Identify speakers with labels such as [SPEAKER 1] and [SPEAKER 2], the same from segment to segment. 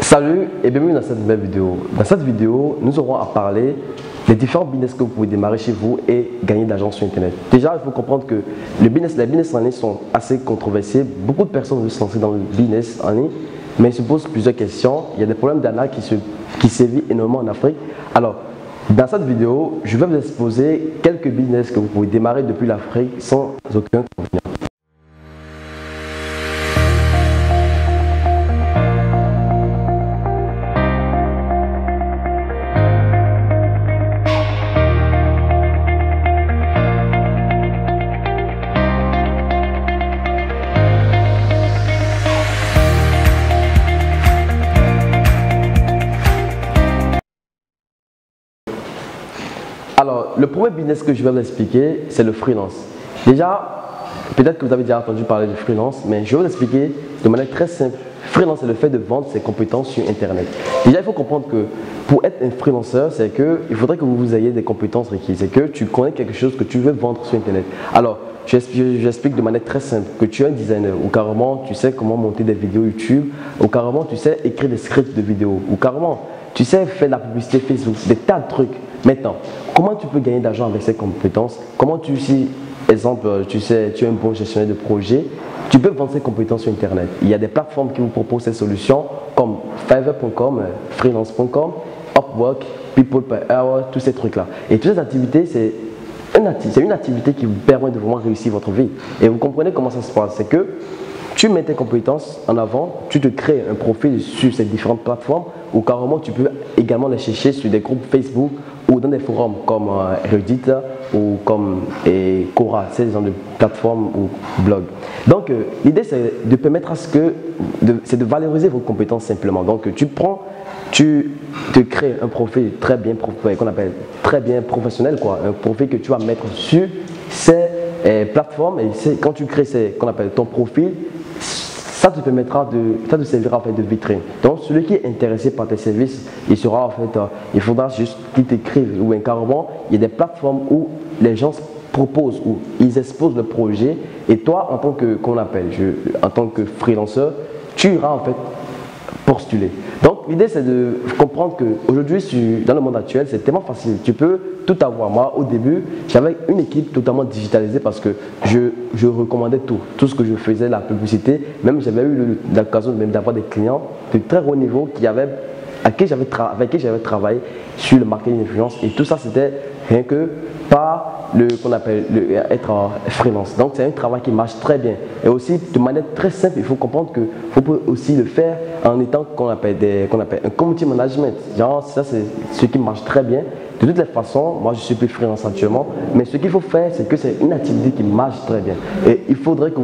[SPEAKER 1] Salut et bienvenue dans cette nouvelle vidéo. Dans cette vidéo, nous aurons à parler des différents business que vous pouvez démarrer chez vous et gagner de l'argent sur Internet. Déjà, il faut comprendre que les business en ligne sont assez controversés. Beaucoup de personnes veulent se lancer dans le business en ligne, mais ils se posent plusieurs questions. Il y a des problèmes d'arnaque qui sévissent énormément en Afrique. Alors, dans cette vidéo, je vais vous exposer quelques business que vous pouvez démarrer depuis l'Afrique sans aucun inconvénient. Alors, le premier business que je vais vous expliquer, c'est le freelance. Déjà, peut-être que vous avez déjà entendu parler de freelance, mais je vais vous expliquer de manière très simple. Freelance, c'est le fait de vendre ses compétences sur Internet. Déjà, il faut comprendre que pour être un freelanceur, c'est qu'il faudrait que vous ayez des compétences requises. C'est que tu connais quelque chose que tu veux vendre sur Internet. Alors, j'explique de manière très simple que tu es un designer ou carrément tu sais comment monter des vidéos YouTube ou carrément tu sais écrire des scripts de vidéos ou carrément tu sais faire de la publicité Facebook, des tas de trucs. Maintenant, comment tu peux gagner d'argent avec ces compétences? Comment si, exemple, tu es un bon gestionnaire de projet, tu peux vendre ces compétences sur Internet. Il y a des plateformes qui vous proposent ces solutions comme Fiverr.com, Freelance.com, Upwork, People Per Hour, tous ces trucs-là. Et toutes ces activités, c'est une activité qui vous permet de vraiment réussir votre vie. Et vous comprenez comment ça se passe? C'est que tu mets tes compétences en avant, tu te crées un profil sur ces différentes plateformes ou carrément tu peux également les chercher sur des groupes Facebook ou dans des forums comme Reddit ou comme Quora, ces genre de plateformes ou blogs. Donc l'idée c'est de permettre à c'est de valoriser vos compétences simplement. Donc tu te crées un profil très bien qu'on appelle très bien professionnel, un profil que tu vas mettre sur ces plateformes et quand tu crées qu'on appelle ton profil, ça te permettra ça te servira en fait de vitrine. Donc celui qui est intéressé par tes services, il faudra juste qu'il t'écrive ou carrément il y a des plateformes où les gens proposent ou ils exposent le projet et toi en tant que en tant que freelanceur, tu iras en fait postuler. Donc l'idée c'est de comprendre qu'aujourd'hui dans le monde actuel c'est tellement facile, tu peux tout avoir. Moi au début j'avais une équipe totalement digitalisée parce que je recommandais tout ce que je faisais, la publicité, même j'avais eu l'occasion d'avoir des clients de très haut niveau avec qui j'avais travaillé sur le marketing d'influence et tout ça c'était rien que par être freelance. Donc c'est un travail qui marche très bien et aussi de manière très simple. Il faut comprendre que vous pouvez aussi le faire en étant qu'on appelle un community management. Genre ça c'est ce qui marche très bien. De toutes les façons, moi je suis plus freelance actuellement, mais ce qu'il faut faire c'est que c'est une activité qui marche très bien et il faudrait que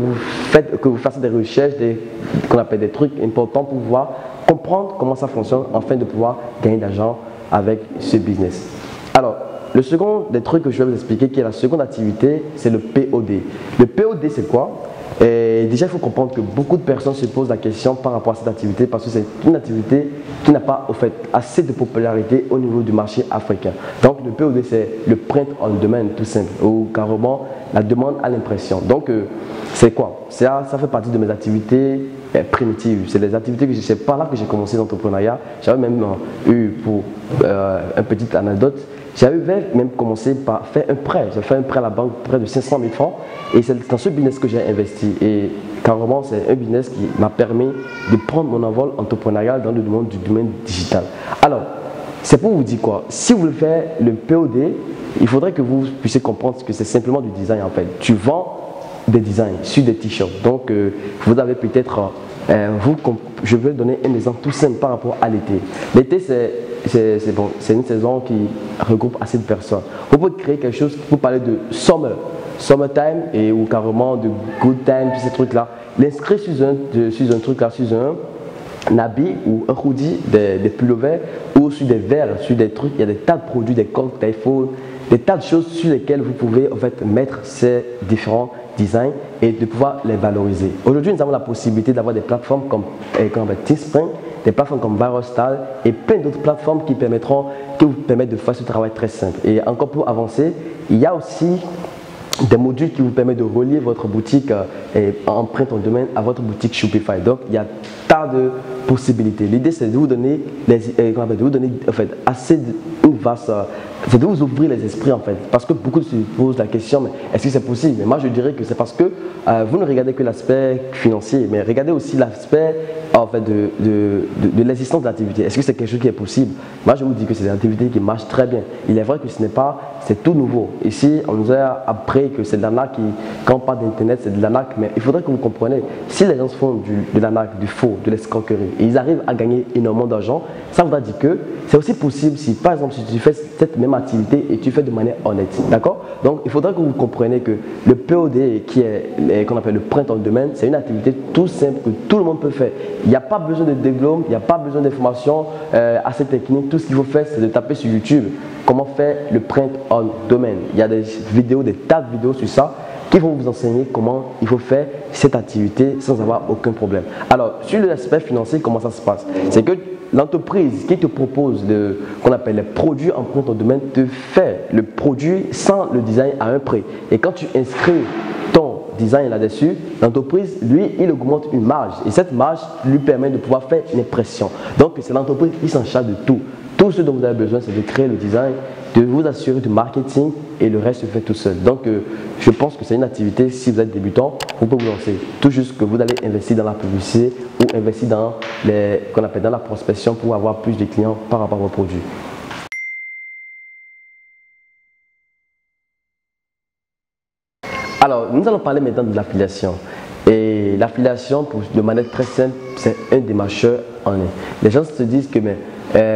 [SPEAKER 1] vous fassiez des recherches, des trucs importants pour pouvoir comprendre comment ça fonctionne afin de pouvoir gagner d'argent avec ce business. Alors, le second des trucs que je vais vous expliquer, qui est la seconde activité, c'est le POD. Le POD, c'est quoi? Et déjà, il faut comprendre que beaucoup de personnes se posent la question par rapport à cette activité parce que c'est une activité qui n'a pas assez de popularité au niveau du marché africain. Donc, le POD, c'est le print on demand, tout simple, ou carrément la demande à l'impression. Donc, c'est quoi? Ça fait partie de mes activités primitives. C'est les activités que c'est par là que j'ai commencé l'entrepreneuriat. J'avais même eu, pour une petite anecdote, j'avais même commencé par faire un prêt. J'ai fait un prêt à la banque, près de 500 000 francs. Et c'est dans ce business que j'ai investi. Et carrément, c'est un business qui m'a permis de prendre mon envol entrepreneurial dans le domaine digital. Alors, c'est pour vous dire quoi? Si vous voulez faire le POD, il faudrait que vous puissiez comprendre que c'est simplement du design en fait. Tu vends des designs sur des t-shirts. Donc, vous avez peut-être, je vais donner un exemple tout simple par rapport à l'été. L'été, c'est une saison qui regroupe assez de personnes. Vous pouvez créer quelque chose pour parler de summertime ou carrément de good time, tous ces trucs-là. L'inscrire sur un truc là, sur un habit ou un hoodie, des pullovers ou sur des verres, sur des trucs. Il y a des tas de produits, des coques, des iPhone, des tas de choses sur lesquelles vous pouvez en fait mettre ces différents designs et de pouvoir les valoriser. Aujourd'hui, nous avons la possibilité d'avoir des plateformes comme Teespring, des plateformes comme ViralStyle et plein d'autres plateformes qui vous permettent de faire ce travail très simple. Et encore pour avancer, il y a aussi des modules qui vous permettent de relier votre boutique empreinte en domaine à votre boutique Shopify. Donc, il y a tas de possibilités. L'idée, c'est de vous donner, en fait, assez de, une vaste, c'est de vous ouvrir les esprits en fait. Parce que beaucoup se posent la question, mais est-ce que c'est possible? Mais moi, je dirais que c'est parce que vous ne regardez que l'aspect financier, mais regardez aussi l'aspect en fait, de l'existence de l'activité. Est-ce que c'est quelque chose qui est possible? Moi, je vous dis que c'est une activité qui marche très bien. Il est vrai que ce n'est pas, c'est tout nouveau. Ici, on nous a appris que c'est de l'arnaque, quand on parle d'internet, c'est de l'arnaque, mais il faudrait que vous compreniez, si les gens font de l'arnaque, du faux, de l'escroquerie, et ils arrivent à gagner énormément d'argent, ça voudra dire que c'est aussi possible si, par exemple, si tu fais cette même activité et tu fais de manière honnête. D'accord? Donc, il faudra que vous compreniez que le POD, qui est qu'on appelle le printemps de domaine, c'est une activité tout simple que tout le monde peut faire. Il n'y a pas besoin de diplôme, il n'y a pas besoin d'informations assez techniques. Tout ce qu'il faut faire, c'est de taper sur YouTube comment faire le print on domaine. Il y a des vidéos, des tas de vidéos sur ça qui vont vous enseigner comment il faut faire cette activité sans avoir aucun problème. Alors, sur l'aspect financier, comment ça se passe? C'est que l'entreprise qui te propose qu'on appelle les produits en print on domaine te fait le produit sans le design à un prix. Et quand tu inscris ton design là-dessus, l'entreprise, lui, il augmente une marge. Et cette marge lui permet de pouvoir faire l'impression. Donc, c'est l'entreprise qui s'en charge de tout. Tout ce dont vous avez besoin, c'est de créer le design, de vous assurer du marketing et le reste se fait tout seul. Donc, je pense que c'est une activité, si vous êtes débutant, vous pouvez vous lancer. Tout juste que vous allez investir dans la publicité ou investir dans qu'on appelle dans la prospection pour avoir plus de clients par rapport à vos produits. Alors, nous allons parler maintenant de l'affiliation. Et l'affiliation, de manière très simple, c'est un démarcheur en ligne. Les gens se disent que mais,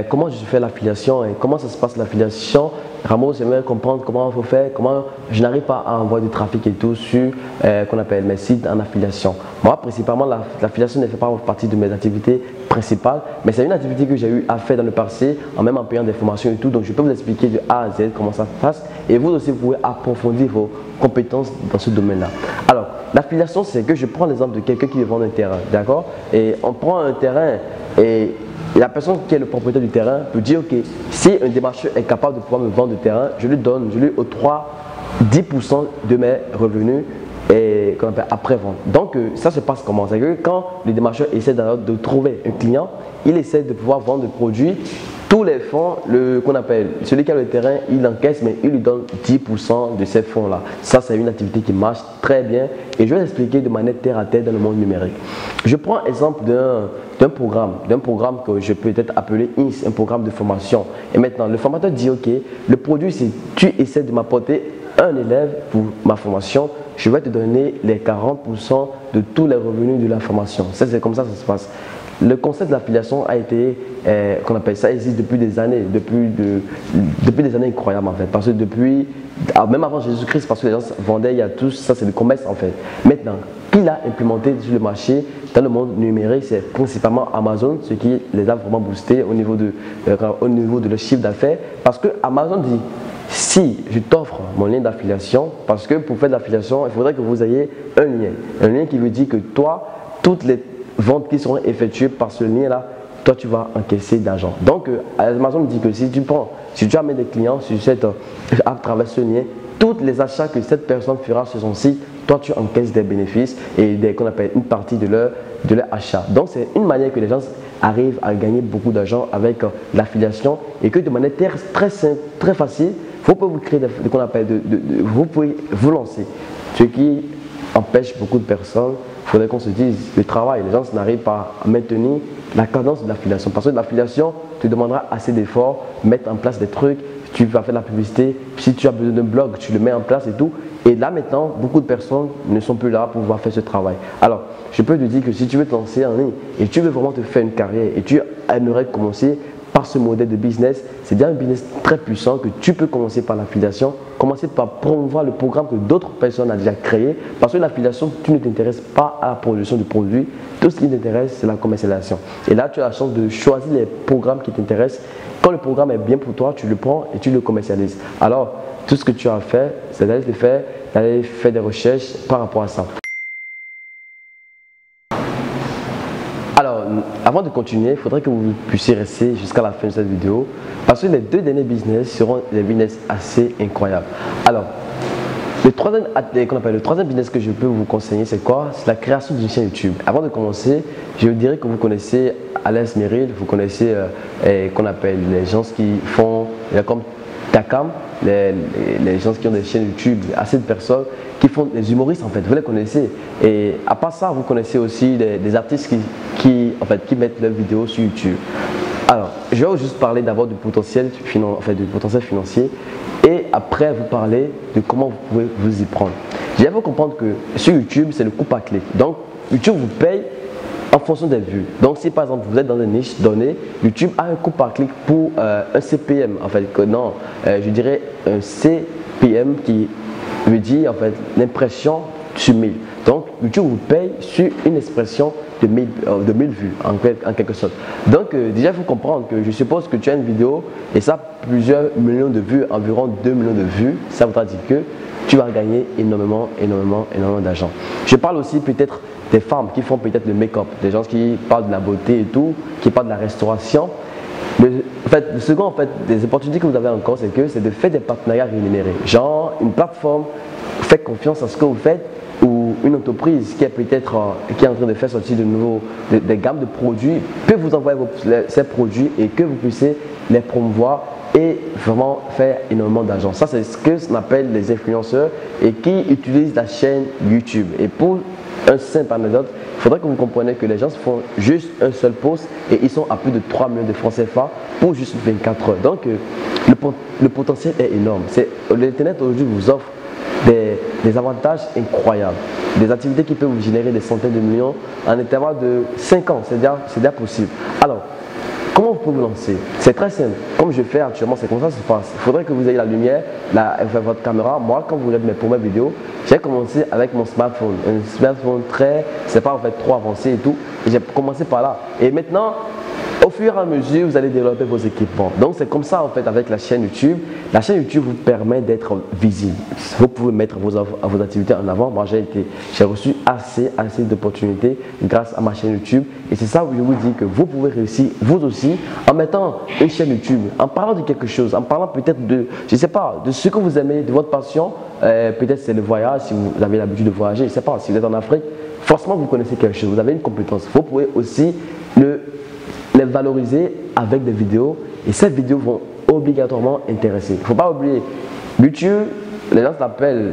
[SPEAKER 1] comment je fais l'affiliation et comment ça se passe l'affiliation? Ramos, j'aimerais comprendre comment il faut faire, comment je n'arrive pas à envoyer du trafic et tout sur qu'on appelle mes sites en affiliation. Moi, principalement, l'affiliation ne fait pas partie de mes activités principales, mais c'est une activité que j'ai eu à faire dans le passé, même en payant des formations et tout. Donc, je peux vous expliquer de A à Z comment ça se passe et vous aussi, vous pouvez approfondir vos compétences dans ce domaine-là. Alors, l'affiliation, c'est que je prends l'exemple de quelqu'un qui veut vendre un terrain, d'accord? Et on prend un terrain et la personne qui est le propriétaire du terrain peut dire, ok, si un démarcheur est capable de pouvoir me vendre le terrain, je lui octroie 10% de mes revenus et qu'on appelle après-vente. Donc, ça se passe comment? C'est que quand le démarcheur essaie de trouver un client, il essaie de pouvoir vendre le produit. Tous les fonds, qu'on appelle, celui qui a le terrain, il encaisse, mais il lui donne 10% de ces fonds-là. Ça, c'est une activité qui marche très bien et je vais l'expliquer de manière terre à terre dans le monde numérique. Je prends l'exemple d'un programme que je peux peut-être appeler INS, un programme de formation. Et maintenant, le formateur dit, ok, le produit, c'est tu essaies de m'apporter un élève pour ma formation, je vais te donner les 40% de tous les revenus de la formation. Ça, c'est comme ça que ça se passe. Le concept de l'affiliation a été, qu'on appelle ça, existe depuis des années, depuis des années incroyables en fait. Parce que même avant Jésus-Christ, parce que les gens vendaient, il y a tout ça, c'est le commerce en fait. Maintenant, qui l'a implémenté sur le marché dans le monde numérique, c'est principalement Amazon, ce qui les a vraiment boostés au niveau de leur chiffre d'affaires. Parce que Amazon dit, si je t'offre mon lien d'affiliation, parce que pour faire de l'affiliation, il faudrait que vous ayez un lien qui veut dire que toi, toutes les ventes qui seront effectuées par ce lien-là, toi tu vas encaisser d'argent. Donc Amazon me dit que si tu amènes des clients à travers ce lien, tous les achats que cette personne fera sur son site, toi tu encaisses des bénéfices et qu'on appelle une partie de leur achat. Donc c'est une manière que les gens arrivent à gagner beaucoup d'argent avec l'affiliation et que de manière très simple, très facile, vous pouvez vous créer qu'on appelle vous pouvez vous lancer. Ce qui empêche beaucoup de personnes. Il faudrait qu'on se dise le travail. Les gens n'arrivent pas à maintenir la cadence de l'affiliation. Parce que l'affiliation te demandera assez d'efforts, mettre en place des trucs, tu vas faire de la publicité. Si tu as besoin d'un blog, tu le mets en place et tout. Et là maintenant, beaucoup de personnes ne sont plus là pour pouvoir faire ce travail. Alors, je peux te dire que si tu veux te lancer en ligne et tu veux vraiment te faire une carrière et tu aimerais commencer par ce modèle de business, c'est bien un business très puissant que tu peux commencer par l'affiliation, commencer par promouvoir le programme que d'autres personnes ont déjà créé, parce que l'affiliation, tu ne t'intéresses pas à la production du produit, tout ce qui t'intéresse, c'est la commercialisation. Et là, tu as la chance de choisir les programmes qui t'intéressent. Quand le programme est bien pour toi, tu le prends et tu le commercialises. Alors, tout ce que tu as à faire, c'est d'aller faire des recherches par rapport à ça. Alors, avant de continuer, il faudrait que vous puissiez rester jusqu'à la fin de cette vidéo parce que les deux derniers business seront des business assez incroyables. Alors, le troisième business que je peux vous conseiller, c'est quoi? C'est la création d'une chaîne YouTube. Avant de commencer, je dirais que vous connaissez Alex Merrill, vous connaissez qu'on appelle les gens qui font comme Takam, les gens qui ont des chaînes YouTube, assez de personnes qui font des humoristes en fait, vous les connaissez. Et à part ça, vous connaissez aussi des artistes qui mettent leurs vidéos sur YouTube. Alors, je vais juste parler d'abord du potentiel financier et après vous parler de comment vous pouvez vous y prendre. Je vais vous comprendre que sur YouTube, c'est le coup par clic. Donc, YouTube vous paye en fonction des vues. Donc, si par exemple vous êtes dans une niche donnée, YouTube a un coup par clic pour un CPM. En fait, je dirais un CPM qui veut dire en fait l'impression sur 1000. Donc, YouTube vous paye sur une expression de 1000 vues en quelque sorte. Donc déjà il faut comprendre que je suppose que tu as une vidéo et ça a plusieurs millions de vues, environ 2 millions de vues, ça voudra dire que tu vas gagner énormément d'argent. Je parle aussi peut-être des femmes qui font peut-être le make-up, des gens qui parlent de la beauté et tout, qui parlent de la restauration. Le second des opportunités que vous avez encore, c'est de faire des partenariats rémunérés. Genre une plateforme, faites confiance à ce que vous faites, ou une entreprise qui est peut-être qui est en train de faire sortir des gammes de produits peut vous envoyer ces produits et que vous puissiez les promouvoir et vraiment faire énormément d'argent. Ça, c'est ce qu'on appelle les influenceurs et qui utilisent la chaîne YouTube. Et pour un simple anecdote, il faudrait que vous compreniez que les gens font juste un seul post et ils sont à plus de 3 millions de francs CFA pour juste 24 heures. Donc, le potentiel est énorme. L'Internet aujourd'hui vous offre des avantages incroyables, des activités qui peuvent vous générer des centaines de millions en intervalle de 5 ans, c'est déjà possible. Alors, comment vous pouvez vous lancer? C'est très simple, comme je fais actuellement, c'est comme ça que ça se passe. Il faudrait que vous ayez la lumière, votre caméra. Moi, quand vous regardez mes premières vidéos, j'ai commencé avec mon smartphone, un smartphone c'est pas en fait trop avancé et tout, et j'ai commencé par là. Et maintenant, au fur et à mesure, vous allez développer vos équipements. Donc, c'est comme ça en fait avec la chaîne YouTube. La chaîne YouTube vous permet d'être visible. Vous pouvez mettre vos activités en avant. Moi, j'ai reçu assez d'opportunités grâce à ma chaîne YouTube. Et c'est ça où je vous dis que vous pouvez réussir, vous aussi, en mettant une chaîne YouTube, en parlant de quelque chose, en parlant peut-être de ce que vous aimez, de votre passion. Peut-être c'est le voyage, si vous avez l'habitude de voyager. Je ne sais pas, si vous êtes en Afrique, forcément vous connaissez quelque chose, vous avez une compétence. Vous pouvez aussi les valoriser avec des vidéos et ces vidéos vont obligatoirement intéresser. Il ne faut pas oublier, YouTube, les gens l'appellent,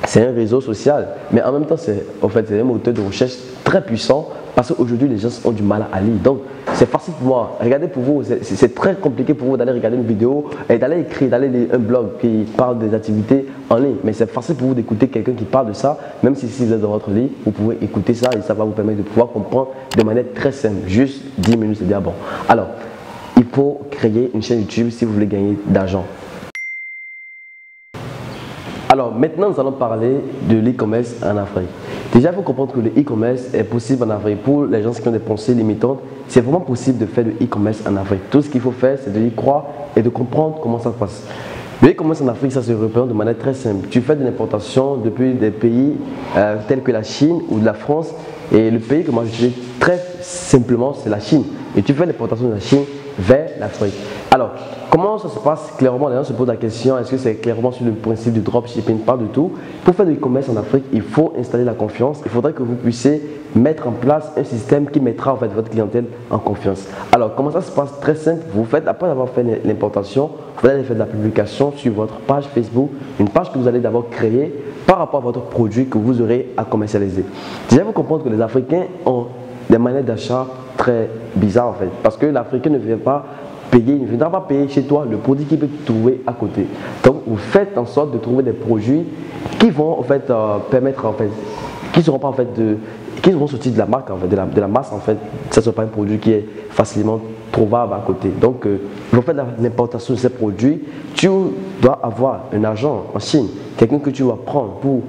[SPEAKER 1] c'est un réseau social, mais en même temps c'est un moteur de recherche très puissant parce qu'aujourd'hui les gens ont du mal à lire. Donc c'est facile pour moi. Regardez pour vous, c'est très compliqué pour vous d'aller regarder une vidéo et d'aller écrire, d'aller lire un blog qui parle des activités en ligne. Mais c'est facile pour vous d'écouter quelqu'un qui parle de ça, même si vous êtes dans votre lit, vous pouvez écouter ça et ça va vous permettre de pouvoir comprendre de manière très simple. Juste 10 minutes, c'est déjà bon. Alors, il faut créer une chaîne YouTube si vous voulez gagner d'argent. Alors maintenant, nous allons parler de l'e-commerce en Afrique. Déjà, il faut comprendre que le e-commerce est possible en Afrique. Pour les gens qui ont des pensées limitantes, c'est vraiment possible de faire le e-commerce en Afrique. Tout ce qu'il faut faire, c'est de y croire et de comprendre comment ça se passe. Le e-commerce en Afrique, ça se représente de manière très simple. Tu fais de l'importation depuis des pays tels que la Chine ou de la France. Et le pays que moi je dis très simplement, c'est la Chine. Et tu fais l'importation de la Chine vers l'Afrique. Alors, comment ça se passe clairement? Les gens se posent la question, est-ce que c'est clairement sur le principe du dropshipping? Pas du tout. Pour faire du e-commerce en Afrique, il faut installer la confiance. Il faudrait que vous puissiez mettre en place un système qui mettra en fait votre clientèle en confiance. Alors, comment ça se passe? Très simple. Vous faites, après avoir fait l'importation, vous allez faire de la publication sur votre page Facebook, une page que vous allez d'abord créer par rapport à votre produit que vous aurez à commercialiser. Déjà, il faut comprendre que les Africains ont des manières d'achat très bizarres en fait, parce que l'Africain ne vient pas payer, ne viendra pas payer chez toi le produit qu'il peut trouver à côté. Donc, vous faites en sorte de trouver des produits qui vont en fait permettre en fait, qui seront pas en fait qui vont sortir de la marque en fait, de la masse en fait. Ça ne sera pas un produit qui est facilement trouvable à côté. Donc, vous faites l'importation de ces produits. Tu dois avoir un agent en Chine, quelqu'un que tu vas prendre pour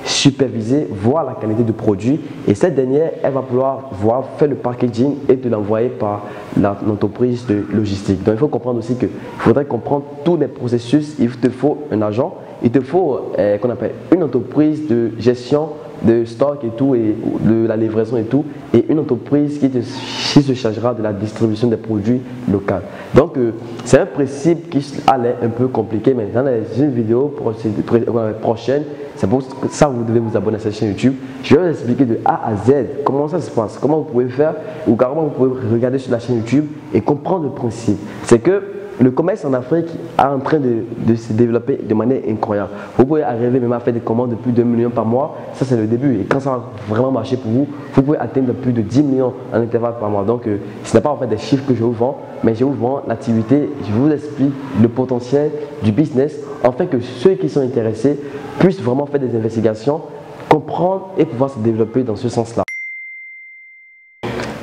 [SPEAKER 1] superviser, voir la qualité du produit et cette dernière, elle va pouvoir faire le packaging et te l'envoyer par l'entreprise de logistique. Donc il faut comprendre aussi qu'il faudrait comprendre tous les processus. Il te faut un agent, il te faut qu'on appelle une entreprise de gestion de stock et tout, et de la livraison et tout, et une entreprise qui te qui se chargera de la distribution des produits locaux. Donc, c'est un principe qui allait un peu compliqué, mais dans une vidéo prochaine, c'est pour ça que vous devez vous abonner à cette chaîne YouTube. Je vais vous expliquer de A à Z comment ça se passe, comment vous pouvez faire ou comment vous pouvez regarder sur la chaîne YouTube et comprendre le principe. C'est que le commerce en Afrique est en train de se développer de manière incroyable. Vous pouvez arriver même à faire des commandes de plus de 2 millions par mois. Ça, c'est le début. Et quand ça va vraiment marcher pour vous, vous pouvez atteindre plus de 10 millions en intervalle par mois. Donc, ce n'est pas en fait des chiffres que je vous vends, mais je vous vends l'activité. Je vous explique le potentiel du business afin que ceux qui sont intéressés puissent vraiment faire des investigations, comprendre et pouvoir se développer dans ce sens-là.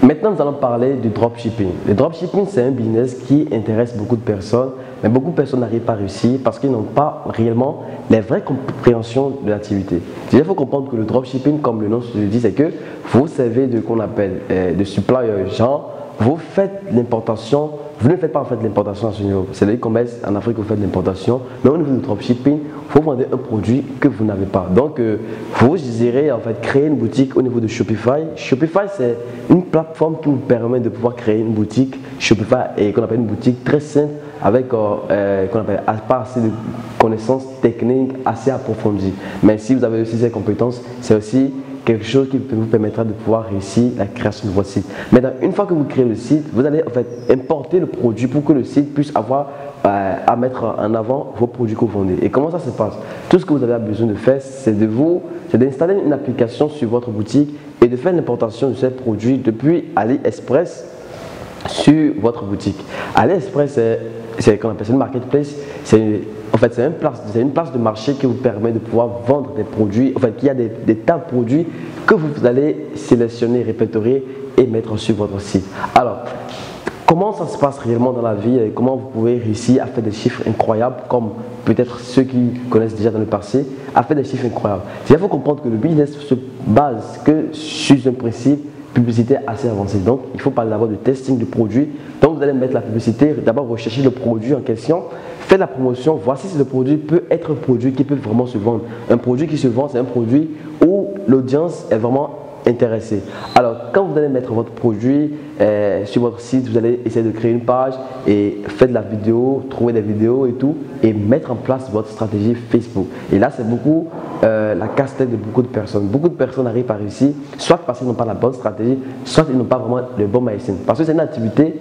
[SPEAKER 1] Maintenant, nous allons parler du dropshipping. Le dropshipping, c'est un business qui intéresse beaucoup de personnes, mais beaucoup de personnes n'arrivent pas à réussir parce qu'ils n'ont pas réellement les vraies compréhensions de l'activité. Il faut comprendre que le dropshipping, comme le nom le dit, c'est que vous servez de qu'on appelle de supplier, genre vous faites l'importation. Vous ne faites pas en fait l'importation à ce niveau. C'est le e-commerce en Afrique que vous faites l'importation, mais au niveau du dropshipping, vous vendez un produit que vous n'avez pas. Donc, vous irez en fait créer une boutique au niveau de Shopify. Shopify, c'est une plateforme qui vous permet de pouvoir créer une boutique Shopify et qu'on appelle une boutique très simple avec qu'on appelle pas assez de connaissances techniques assez approfondies. Mais si vous avez aussi ces compétences, c'est aussi quelque chose qui vous permettra de pouvoir réussir la création de votre site. Maintenant, une fois que vous créez le site, vous allez en fait importer le produit pour que le site puisse avoir à mettre en avant vos produits que vous vendez. Et comment ça se passe? Tout ce que vous avez besoin de faire, c'est d'installer une application sur votre boutique et de faire l'importation de ces produits depuis AliExpress sur votre boutique. AliExpress, c'est qu'on appelle ça une marketplace. En fait, c'est une place de marché qui vous permet de pouvoir vendre des produits. En fait, il y a des tas de produits que vous allez sélectionner, répertorier et mettre sur votre site. Alors, comment ça se passe réellement dans la vie et comment vous pouvez réussir à faire des chiffres incroyables comme peut-être ceux qui connaissent déjà dans le passé, à faire des chiffres incroyables. Il faut comprendre que le business se base que sur un principe publicité assez avancée. Donc, il faut parler d'abord de testing du produit. Donc, vous allez mettre la publicité, d'abord rechercher le produit en question, faire la promotion, voici si le produit peut être un produit qui peut vraiment se vendre. Un produit qui se vend, c'est un produit où l'audience est vraiment intéressée. Alors, quand vous allez mettre votre produit sur votre site, vous allez essayer de créer une page et faire de la vidéo, trouver des vidéos et tout, et mettre en place votre stratégie Facebook. Et là, c'est beaucoup la casse-tête de beaucoup de personnes. Beaucoup de personnes arrivent à réussir, soit parce qu'ils n'ont pas la bonne stratégie, soit ils n'ont pas vraiment le bon mindset. Parce que c'est une activité,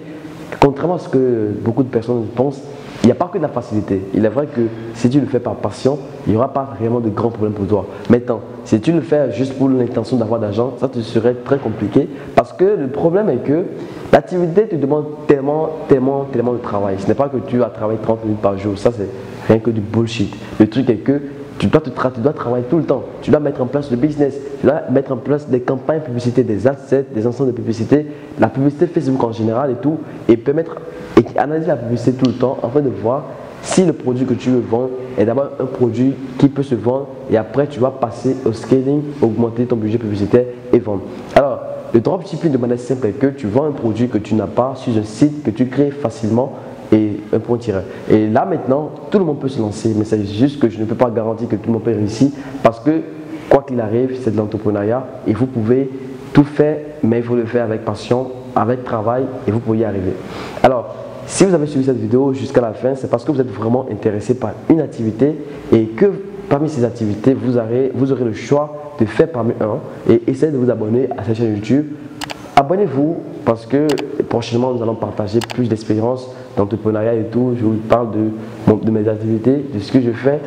[SPEAKER 1] contrairement à ce que beaucoup de personnes pensent, il n'y a pas que de la facilité. Il est vrai que si tu le fais par passion, il n'y aura pas vraiment de grands problèmes pour toi. Maintenant, si tu le fais juste pour l'intention d'avoir d'argent, ça te serait très compliqué parce que le problème est que l'activité te demande tellement de travail. Ce n'est pas que tu vas travailler 30 minutes par jour, ça c'est rien que du bullshit. Le truc est que tu dois travailler tout le temps. Tu dois mettre en place le business. Tu dois mettre en place des campagnes de publicité, des assets, des ensembles de publicité, la publicité Facebook en général et tout. Et analyser la publicité tout le temps afin de voir si le produit que tu veux vendre est d'abord un produit qui peut se vendre. Et après, tu vas passer au scaling, augmenter ton budget publicitaire et vendre. Alors, le dropshipping de manière simple est que tu vends un produit que tu n'as pas sur un site que tu crées facilement. Et un point tiré. Et là maintenant, tout le monde peut se lancer, mais c'est juste que je ne peux pas garantir que tout le monde peut réussir parce que quoi qu'il arrive, c'est de l'entrepreneuriat et vous pouvez tout faire, mais il faut le faire avec passion, avec travail et vous pouvez y arriver. Alors, si vous avez suivi cette vidéo jusqu'à la fin, c'est parce que vous êtes vraiment intéressé par une activité et que parmi ces activités, vous aurez le choix de faire parmi un et essayez de vous abonner à cette chaîne YouTube. Abonnez-vous parce que prochainement nous allons partager plus d'expériences d'entrepreneuriat et tout. Je vous parle de mes activités, de ce que je fais.